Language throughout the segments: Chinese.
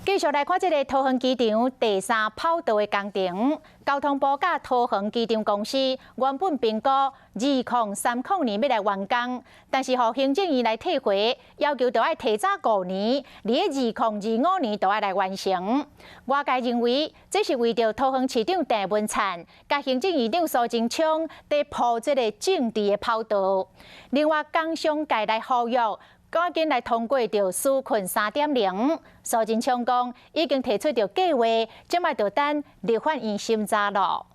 继续来看这个桃园机场第3跑道的工程。交通部甲桃园机场公司原本评估2030年要来完工，但是互行政院来退回，要求就要提早5年，伫2025年就要来完成。外界认为这是为着桃园市长郑文灿甲行政院长苏贞昌在铺这个政治的跑道。另外，工商界来呼吁。 赶紧来通过着纾困3.0，苏贞昌讲已经提出着计划，即卖就等立法院审查咯。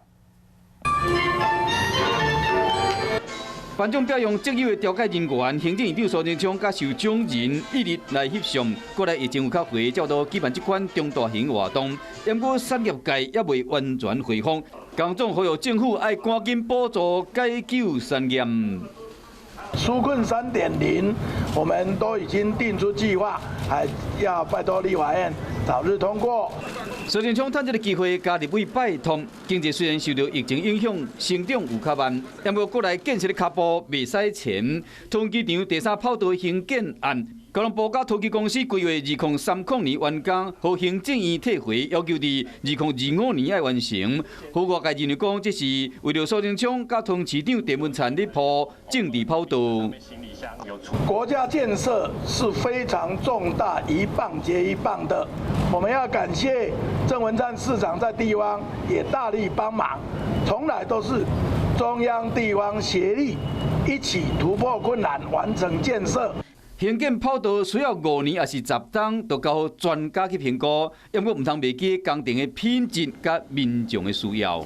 颁奖表扬职业的调解人员，行政院长苏贞昌甲受奖人一日来翕相，过来疫情有较回，照到举办这款中大型活动，不过产业界也未完全恢复，工总呼吁政府爱赶紧补助解救产业。 纾困3.0，我们都已经定出计划，还要拜托立法院早日通过。苏贞昌趁这个机会加入为拜托，经济虽然受到疫情影响，成长有较慢，但要过来建设的脚步未使前。桃园机场第3跑道兴建案。 交通部甲土机公司规划2030年完工，和行政院退回，要求伫2025年要完成。和外界认为讲，这是为了苏贞昌甲桃园市长郑文灿咧铺政治跑道。国家建设是非常重大，一棒接一棒的。我们要感谢郑文灿市长在地方也大力帮忙，从来都是中央地方协力，一起突破困难，完成建设。 兴建跑道需要5年，还是10年，都交专家去评估，因为唔通袂记工程的品质甲民众的需要。